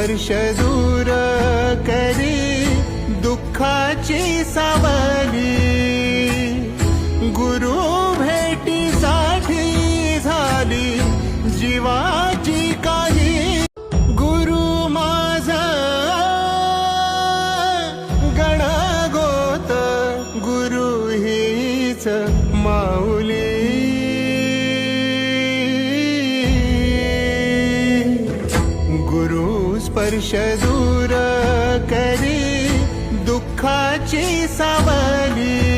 स्पर्श दूर करी दुःखाची सावली, गुरु भेटीसाठी झाली जीवाची काही, गुरु माझा गणगोत, गुरु हीच माऊली. गुरु स्पर्श दूर करी दुःखाची सावली,